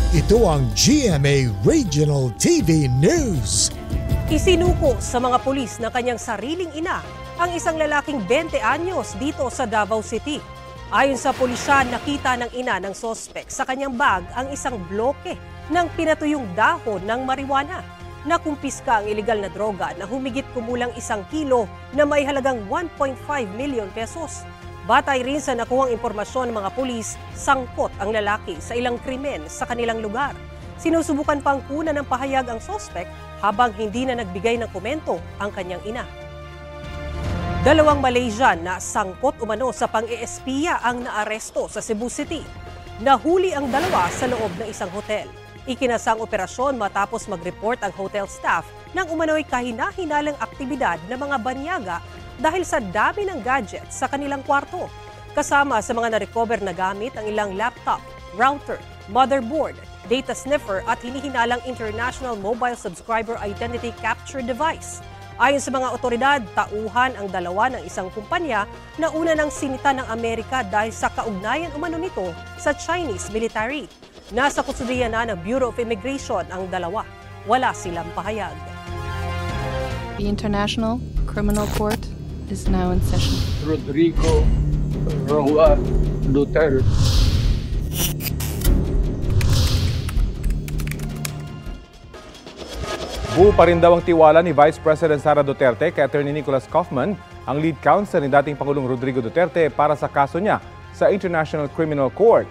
Ito ang GMA Regional TV News. Isinuko sa mga pulis ng kanyang sariling ina ang isang lalaking 20 anyos dito sa Davao City. Ayon sa pulisya, nakita ng ina ng sospek sa kanyang bag ang isang bloke ng pinatuyong dahon ng marijuana. Nakumpiska ang ilegal na droga na humigit kumulang 1 kilo na may halagang 1.5 million pesos. Batay rin sa nakuhang impormasyon ng mga pulis, sangkot ang lalaki sa ilang krimen sa kanilang lugar. Sinusubukan pang kunan ng pahayag ang sospek habang hindi na nagbigay ng komento ang kanyang ina. 2 Malaysian na sangkot umano sa pang-eespiya ang naaresto sa Cebu City. Nahuli ang 2 sa loob ng isang hotel. Ikinasang operasyon matapos mag-report ang hotel staff ng umano'y kahina-hinalang aktibidad ng mga banyaga dahil sa dami ng gadgets sa kanilang kwarto. Kasama sa mga na-recover na gamit ang ilang laptop, router, motherboard, data sniffer at hinihinalang International Mobile Subscriber Identity Capture Device. Ayon sa mga otoridad, tauhan ang 2 ng isang kumpanya na una ng sinita ng Amerika dahil sa kaugnayan umano nito sa Chinese military. Nasa kustudiya na ng Bureau of Immigration ang 2. Wala silang pahayag. The International Criminal Court is now in session. Rodrigo Roa Duterte. Buo pa rin daw ang tiwala ni Vice President Sara Duterte kay Attorney Nicholas Kaufman, ang lead counsel ni dating Pangulong Rodrigo Duterte para sa kaso niya sa International Criminal Court.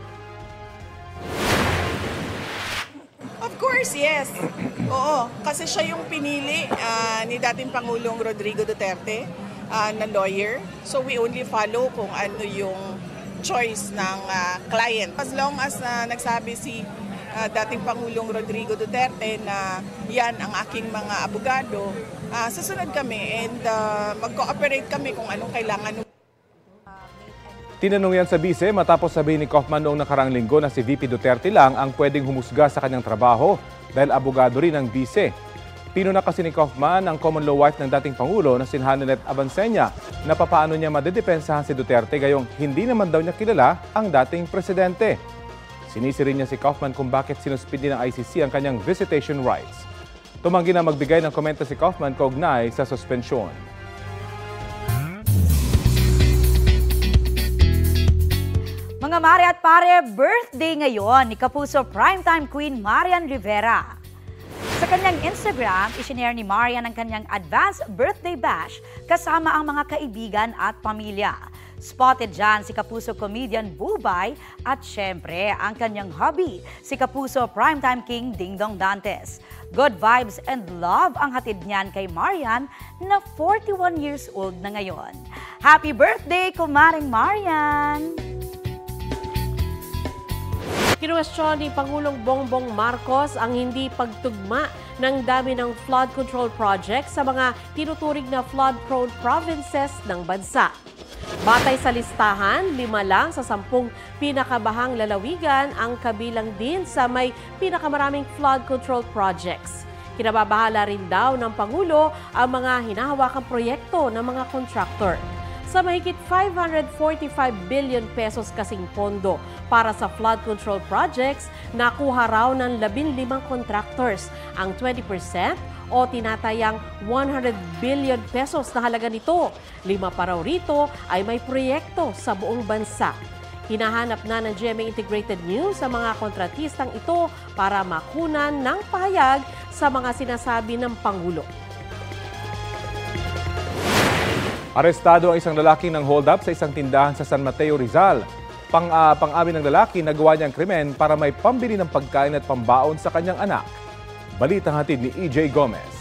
Of course, yes. Oo, kasi siya yung pinili ni dating Pangulong Rodrigo Duterte na lawyer. So we only follow kung ano yung choice ng client. As long as nagsabi si dating Pangulong Rodrigo Duterte na yan ang aking mga abogado, susunod kami and mag-cooperate kami kung anong kailangan. Tinanong yan sa bise matapos sabihin ni Kaufman noong nakaraang linggo na si VP Duterte lang ang pwedeng humusga sa kanyang trabaho dahil abogado rin ang bise. Pinuna kasi ni Kaufman ang common law wife ng dating Pangulo na si Hanelet Abansenya na papaano niya madedepensahan si Duterte gayong hindi naman daw niya kilala ang dating presidente. Sinisi rin niya si Kaufman kung bakit sinuspindi ng ICC ang kanyang visitation rights. Tumanggi na magbigay ng komento si Kaufman kaugnay sa suspensyon. Mga mare at pare, birthday ngayon ni Kapuso Primetime Queen Marian Rivera. Sa kanyang Instagram, isinare ni Marian ang kanyang advance birthday bash kasama ang mga kaibigan at pamilya. Spotted dyan si Kapuso comedian Bubay at syempre ang kanyang hubby, si Kapuso Primetime King Dingdong Dantes. Good vibes and love ang hatid niyan kay Marian na 41 years old na ngayon. Happy birthday, kumaring Marian! Kinuwestiyon ni Pangulong Bongbong Marcos ang hindi pagtugma ng dami ng flood control project sa mga tinuturing na flood-prone provinces ng bansa. Batay sa listahan, 5 lang sa 10 pinakabahang lalawigan ang kabilang din sa may pinakamaraming flood control projects. Kinababahala rin daw ng Pangulo ang mga hinahawakang proyekto ng mga contractor. Sa mahigit 545 billion pesos kasing pondo para sa flood control projects, nakuha raw ng 15 contractors ang 20% o tinatayang 100 billion pesos na halaga nito. 5 pa raw rito ay may proyekto sa buong bansa. Hinahanap na ng GMA Integrated News sa mga kontratistang ito para makunan ng pahayag sa mga sinasabi ng Pangulo. Arestado ang isang lalaki ng hold-up sa isang tindahan sa San Mateo, Rizal. Pang-amin ng lalaki, nagawa niya ang krimen para may pambili ng pagkain at pambaon sa kanyang anak. Balitang hatid ni EJ Gomez.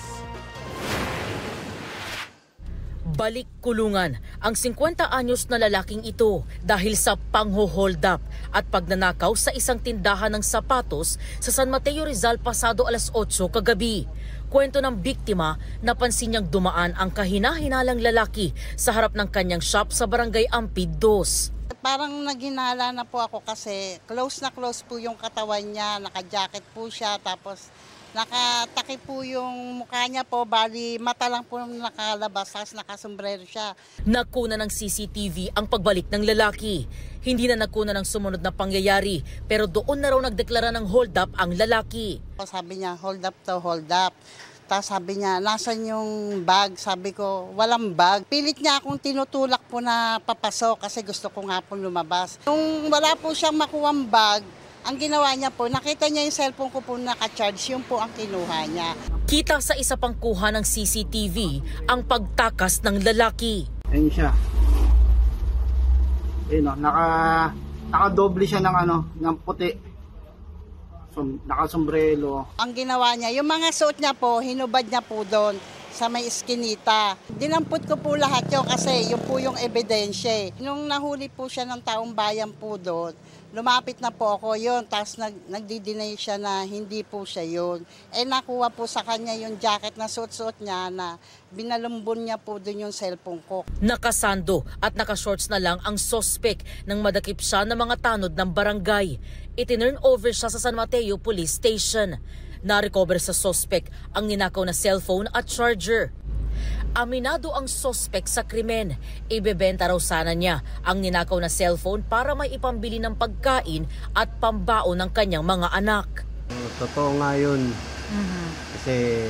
Balik kulungan ang 50 anyos na lalaking ito dahil sa pangho-hold up at pagnanakaw sa isang tindahan ng sapatos sa San Mateo, Rizal pasado alas 8 kagabi. Kwento ng biktima, napansin niyang dumaan ang kahina-hinalang lalaki sa harap ng kanyang shop sa barangay Ampid 2. Parang naghinala na po ako kasi close na close po yung katawan niya, naka-jacket po siya, tapos nakatakip po yung mukha niya po, bali mata lang po nakalabas, tapos nakasombrero siya. Nakuna ng CCTV ang pagbalik ng lalaki. Hindi na nakuna ng sumunod na pangyayari, pero doon na raw nagdeklara ng hold up ang lalaki. Sabi niya, hold up to hold up. Tapos sabi niya, nasan yung bag? Sabi ko, walang bag. Pilit niya akong tinutulak po na papasok kasi gusto ko nga po lumabas. Nung wala po siyang makuwang bag, ang ginawa niya po, nakita niya yung cellphone ko po naka-charge, yun po ang kinuha niya. Kita sa isa pang kuha ng CCTV ang pagtakas ng lalaki. Ayun siya. Ayun o, naka-doble siya ng puti. Naka-sombrero. Ang ginawa niya, yung mga suot niya po, hinubad niya po doon sa may iskinita. Dinampot ko po lahat yun kasi yun po yung ebidensya. Nung nahuli po siya ng taong bayan po doon, lumapit na po ako yun, tapos nagdi-deny siya na hindi po siya yun. Nakuha po sa kanya yung jacket na suot-suot niya na binalumbon niya po doon yung cellphone ko. Nakasando at nakashorts na lang ang suspect nang madakip siya ng mga tanod ng barangay. Itinurn over siya sa San Mateo Police Station. Na-recover sa suspect ang ninakaw na cellphone at charger. Aminado ang suspect sa krimen. Ibebenta raw sana niya ang ninakaw na cellphone para may ipambili ng pagkain at pambaon ng kanyang mga anak. Totoo nga yun. Kasi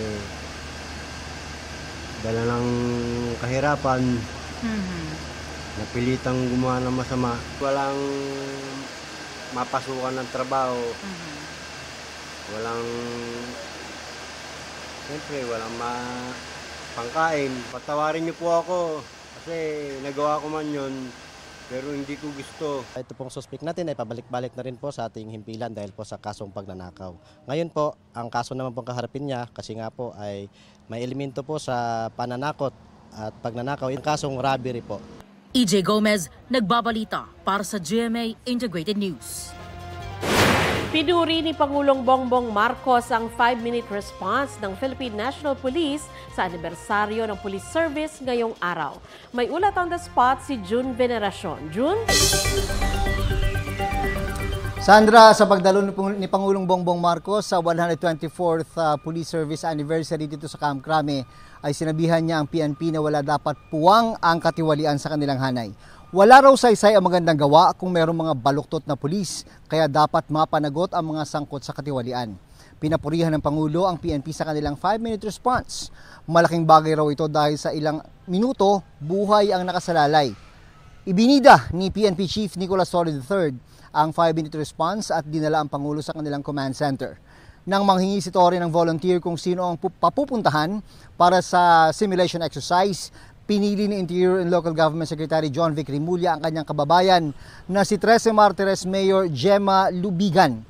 dala ng kahirapan, napilitang gumawa ng masama. Walang mapasukan ng trabaho. Walang pangkain. Patawarin niyo po ako kasi nagawa ko man yun pero hindi ko gusto. Ito pong suspect natin ay pabalik-balik na rin po sa ating himpilan dahil po sa kasong pagnanakaw. Ngayon po, ang kaso naman pong kaharapin niya kasi nga po ay may elemento po sa pananakot at pagnanakaw. Yung kasong robbery po. EJ Gomez, nagbabalita para sa GMA Integrated News. Pinuri ni Pangulong Bongbong Marcos ang 5-minute response ng Philippine National Police sa anibersaryo ng Police Service ngayong araw. May ulat on the spot si June Veneracion. June? Sandra, sa pagdalo ni Pangulong Bongbong Marcos sa 124th Police Service Anniversary dito sa Camp Crame, ay sinabihan niya ang PNP na wala dapat puwang ang katiwalian sa kanilang hanay. Wala raw saysay ang magandang gawa kung mayroong mga baluktot na pulis, kaya dapat mapanagot ang mga sangkot sa katiwalian. Pinapurihan ng Pangulo ang PNP sa kanilang 5-minute response. Malaking bagay raw ito dahil sa ilang minuto, buhay ang nakasalalay. Ibinida ni PNP Chief Nicolas Torre III ang 5-minute response at dinala ang Pangulo sa kanilang command center. Nang manghingi si Torre ng volunteer kung sino ang papupuntahan para sa simulation exercise, pinili ni Interior and Local Government Secretary John Vic Rimulya ang kanyang kababayan na si 13 Martires Mayor Gemma Lubigan.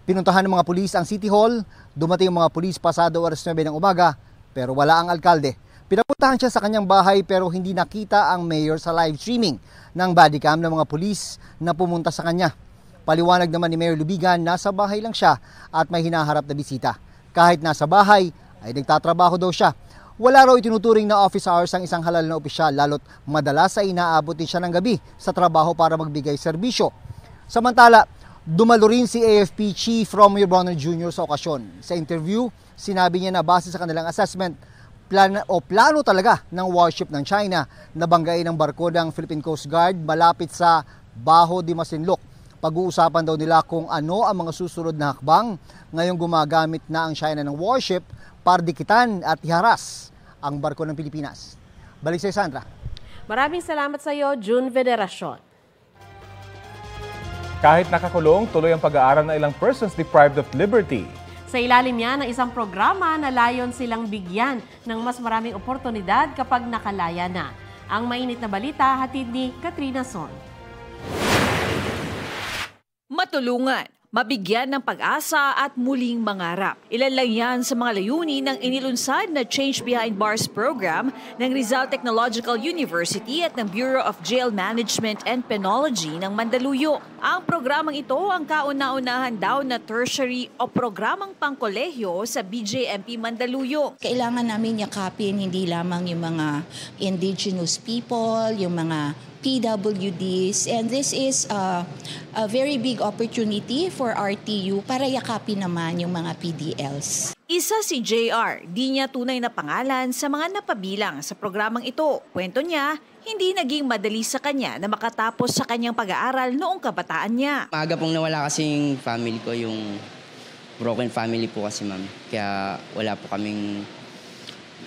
Pinuntahan ng mga pulis ang City Hall, dumating ang mga pulis pasado oras 9 ng umaga, pero wala ang alkalde. Pinapuntahan siya sa kanyang bahay pero hindi nakita ang mayor sa live streaming ng bodycam ng mga pulis na pumunta sa kanya. Paliwanag naman ni Mayor Lubigan, nasa bahay lang siya at may hinaharap na bisita. Kahit nasa bahay, ay nagtatrabaho daw siya. Wala raw itinuturing na office hours ang isang halal na opisyal, lalo't madalas ay inaabot din siya ng gabi sa trabaho para magbigay serbisyo. Samantala, dumalo rin si AFP Chief Romeo Bronner Jr. sa okasyon. Sa interview, sinabi niya na base sa kanilang assessment, plano talaga ng warship ng China na banggain ang barko ng Philippine Coast Guard malapit sa Baho de Masinloc. Pag-uusapan daw nila kung ano ang mga susunod na hakbang ngayong gumagamit na ang China ng warship pardikitan at iharas ang barko ng Pilipinas. Balik sa Sandra. Maraming salamat sa iyo, June Veneracion. Kahit nakakulong, tuloy ang pag-aaral ng ilang persons deprived of liberty. Sa ilalim niya ng isang programa na layon silang bigyan ng mas maraming oportunidad kapag nakalaya na. Ang mainit na balita hatid ni Katrina Son. Matulungan, mabigyan ng pag-asa at muling mangarap. Ilan lang yan sa mga layunin ng inilunsad na Change Behind Bars program ng Rizal Technological University at ng Bureau of Jail Management and Penology ng Mandaluyong. Ang programang ito ang kauna-unahan daw na tertiary o programang pangkolehiyo sa BJMP Mandaluyong. Kailangan namin yakapin hindi lamang yung mga indigenous people, yung mga PWDs, and this is a very big opportunity for RTU para yakapin naman yung mga PDLs. Isa si JR, di niya tunay na pangalan sa mga napabilang sa programang ito. Kwento niya, hindi naging madali sa kanya na makatapos sa kanyang pag-aaral noong kabataan niya. Maaga pong nawala kasing family ko, yung broken family po kasi ma'am. Kaya wala po kaming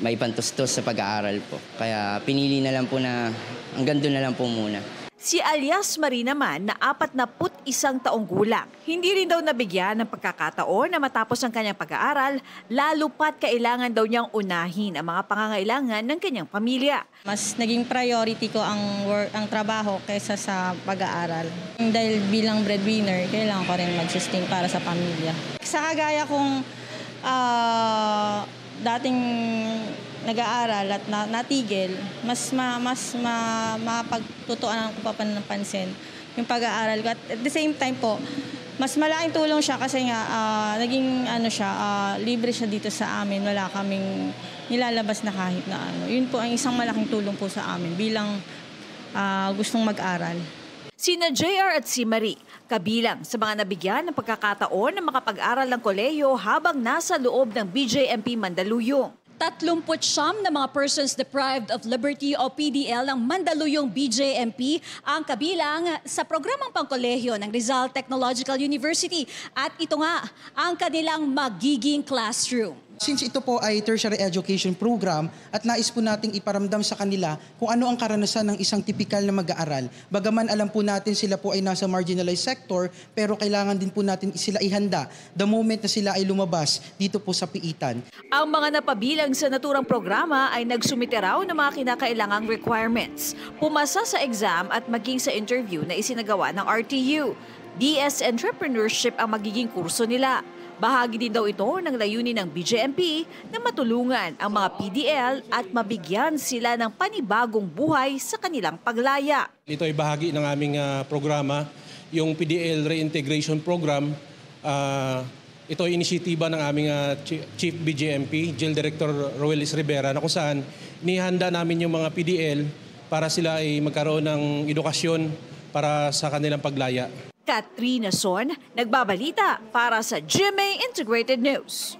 may pantustos sa pag-aaral po. Kaya pinili na lang po na hanggang doon na lang po muna. Si Alias Marie naman na 41 taong gulang. Hindi rin daw nabigyan ng pagkakataon na matapos ang kanyang pag-aaral, lalo pat kailangan daw niyang unahin ang mga pangangailangan ng kanyang pamilya. Mas naging priority ko ang trabaho kaysa sa pag-aaral. Dahil bilang breadwinner, kailangan ko rin mag-sustain para sa pamilya. Sa kagaya kong dating nag-aaral at natigil, mas mapagtutuuan ko pa ng pansin yung pag-aaral ko. At the same time po, mas malaking tulong siya kasi nga naging libre siya dito sa amin. Wala kaming nilalabas na kahit na ano. Yun po ang isang malaking tulong po sa amin bilang gustong mag-aral. Sina JR at si Marie, kabilang sa mga nabigyan ng pagkakataon na makapag-aral ng kolehiyo habang nasa loob ng BJMP Mandaluyong. 39 na mga persons deprived of liberty o PDL ng Mandaluyong BJMP ang kabilang sa programang pangkolehiyo ng Rizal Technological University. At ito nga ang kanilang magiging classroom. Since ito po ay tertiary education program at nais po nating iparamdam sa kanila kung ano ang karanasan ng isang tipikal na mag-aaral. Bagaman alam po natin sila po ay nasa marginalized sector, pero kailangan din po natin sila ihanda the moment na sila ay lumabas dito po sa piitan. Ang mga napabilang sa naturang programa ay nagsumite raw ng mga kinakailangang requirements. Pumasa sa exam at maging sa interview na isinagawa ng RTU. DS Entrepreneurship ang magiging kurso nila. Bahagi din daw ito ng layunin ng BJMP na matulungan ang mga PDL at mabigyan sila ng panibagong buhay sa kanilang paglaya. Ito ay bahagi ng aming programa, yung PDL Reintegration Program. Ito ay inisyatiba ng aming Chief BJMP, Jail Director Roelis Rivera, na kung saan inihanda namin yung mga PDL para sila ay magkaroon ng edukasyon para sa kanilang paglaya. Katrina Son, nagbabalita para sa GMA Integrated News.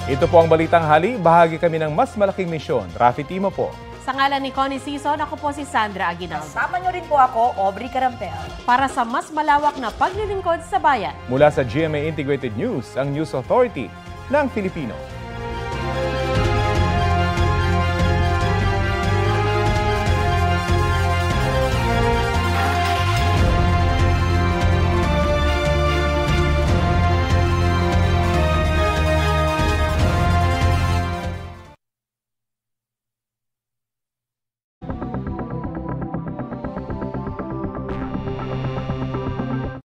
Ito po ang Balitang Hali. Bahagi kami ng mas malaking misyon. Rafi Timo po. Sa ngalan ni Connie Sison, ako po si Sandra Aguinaldo. Kasama niyo rin po ako, Aubrey Carampel. Para sa mas malawak na paglilingkod sa bayan. Mula sa GMA Integrated News, ang News Authority ng Filipino.